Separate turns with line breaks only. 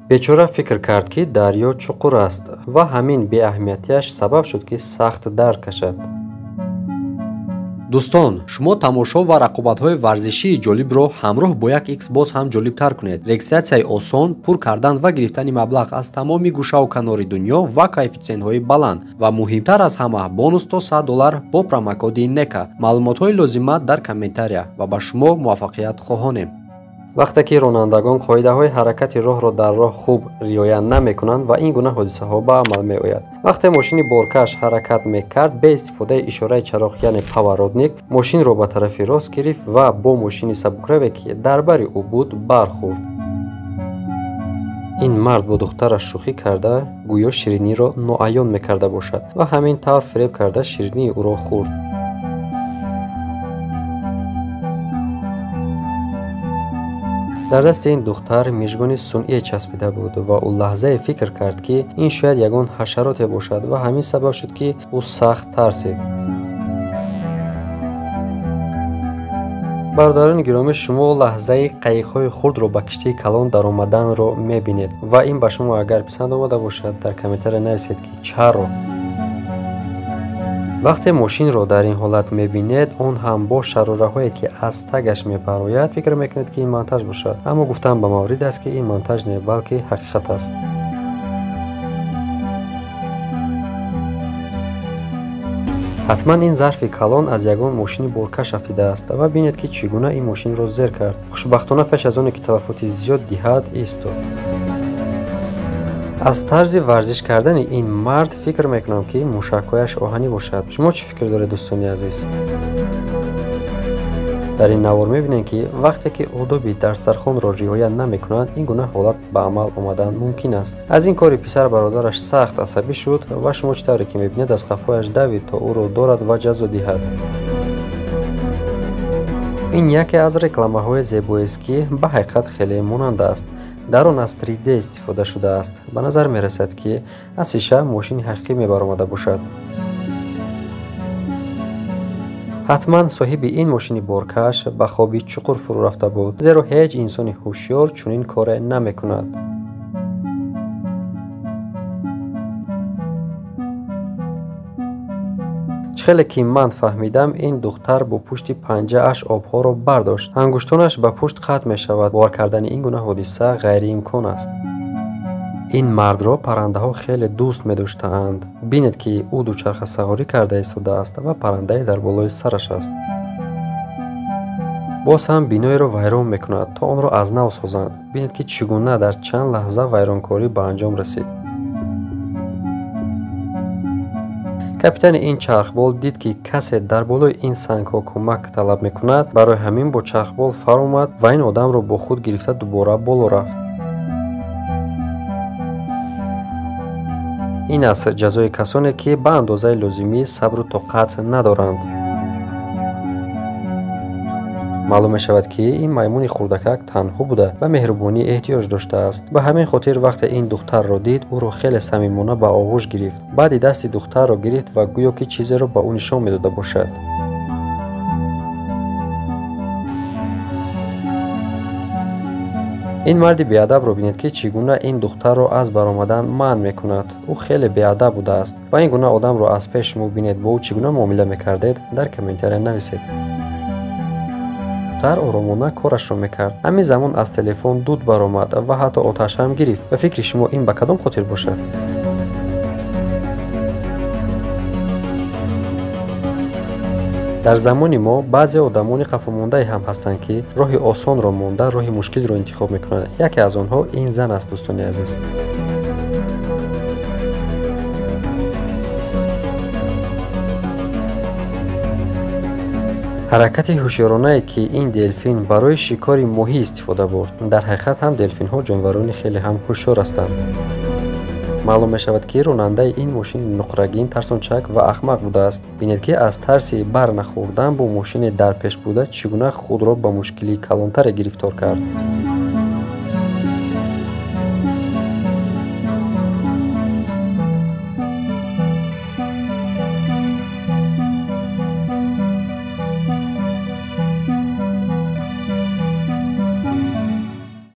бечора фикр кард ки дарё чуқур аст ва ҳамин беаҳамиятиаш сабаб шуд ки сахт дард кашад. дӯстон, шумо тамошо ва рақобатҳои варзишии ҷолибро ҳамроҳ бо як икс боз ҳам ҷолибтар кунед. Регистратсияи осон, пур кардан ва гирифтани маблағ аз тамоми гӯшаву канори дунё ва коэффициентҳои баланд ва муҳимтар аз ҳама бонус то $100 бо промокоди NECA. маълумотҳои лозима дар комментария ва ба шумо муваффақият хоҳонем. вақте ки ронандагон қоидаҳои ҳаракати роҳро дар роҳ хуб риоя намекунанд ва ин гуна ҳодисаҳо ба амал меояд. вақте мошини боркаш ҳаракат мекард бе истифодаи ишораи чароғ яъне поворотник мошинро ба тарафи рост гирифт ва бо мошини сабукраве ки дар бари ӯ буд бархӯрд. ин мард бо духтараш шӯхӣ карда гӯё шириниро ноаён мекарда бошад ва ҳамин тавр фиреб карда ширинии ӯро хӯрд. дар дасти ин духтар мижгони сунъие часпида буд ва ӯ лаҳзае фикр кард ки ин шояд ягон ҳашароте бошад ва ҳамин сабаб шуд ки ӯ сахт тарсид. бародарони гиромӣ, шумо лаҳзаи қайиқҳои хурдро ба киштии калон даромаданро мебинед ва ин ба шумо агар писанд омада бошад дар комментария нависед ки чаро. вақте мошинро дар ин ҳолат мебинед, он ҳам бо шарораҳое ки аз тагаш мебарояд фикр мекунед ки ин монтаж бошад, аммо гуфтан ба маврид аст ки ин монтаж не, балки ҳақиқат аст. ҳатман ин зарфи калон аз ягон мошини боркаш афтидааст ва бинед ки чӣ гуна ин мошинро зер кард. хушбахтона пеш аз оне ки талафоти зиёд диҳад истод. аз тарзи варзиш кардани ин мард фикр мекунам ки мушакҳояш оҳанӣ бошад. шумо чӣ фикр доред дӯстони азиз? дар ин навор мебинем ки вақте ки одоби дарстархонро риоя намекунанд, ин гуна ҳолат ба амал омадан мумкин аст. аз ин кори писар бародараш сахт асабӣ шуд ва шумо чӣ тавре ки мебинед аз қафояш давид то ӯро дорад ва ҷазо диҳад. ин яке аз рекламаҳои зебоист ки ба ҳақиқат хеле монанда аст. дар он аз 3D истифода шудааст. ба назар мерасад ки аз шиша мошини ҳақиқӣ мебаромада бошад. ҳатман соҳиби ин мошини боркаш ба хоби чуқур фурӯ рафта буд, зеро ҳеҷ инсони ҳушёр чунин коре намекунад. чӣ хеле ки ман фаҳмидам, ин духтар бо пушти панҷааш обҳоро бардошт. ангуштонаш ба пушт қатъ мешавад. бовар кардани ин гуна ҳодиса ғайриимкон аст. ин мардро паррандаҳо хеле дӯст медоштаанд. бинед ки ӯ дучархасаворӣ карда истодааст ва паррандае дар болои сараш аст. боз ҳам биноеро вайрон мекунад то онро аз нав созанд. бинед ки чӣ гуна дар чанд лаҳза вайронкорӣ ба анҷом расид. капитани ин чархбол дид ки касе дар болои ин сангҳо кӯмак талаб мекунад. барои ҳамин бо чархбол фар омад ва ин одамро бо худ гирифта дубора боло рафт. ин аст ҷазои касоне ки ба андозаи лозимӣ сабру тоқат надоранд. маълум мешавад ки ин маймуни хурдакак танҳо буда ва меҳрубонӣ эҳтиёҷ доштааст. ба ҳамин хотир вақте ин духтарро дид, ӯро хеле самимона ба оғӯш гирифт. баъди дасти духтарро гирифт ва гӯё ки чизеро ба ӯ нишон медода бошад. ин марди беадабро бинед ки чӣ гуна ин духтарро аз баромадан манъ мекунад. ӯ хеле беадаб будааст. ва ин гуна одамро аз пеш шумо бинед бо ӯ чӣ гуна муомила мекардед, дар комментария нависед. духтар оромона корашро мекард. ҳамин замон аз телефон дуд баромад ва ҳатто оташ ҳам гирифт. ба фикри шумо ин ба кадом хотир бошад? дар замони мо баъзе одамони қафомондаe ҳам ҳастанд ки роҳи осонро монда роҳи мушкилро интихоб мекунанд. яке аз онҳо ин зан аст. дӯстони азиз, ҳаракати ҳушёронае ки ин делфин барои шикори моҳӣ истифода бурд. дар ҳақиқат ҳам делфинҳо ҷонварони хеле ҳам ҳушёр ҳастанд. маълум мешавад ки ронандаи ин мошини нуқрагин тарсончак ва ахмақ будааст. бинед ки аз тарси бар нахӯрдан бо мошини дарпеш буда чӣ гуна худро ба мушкили калонтаре гирифтор кард.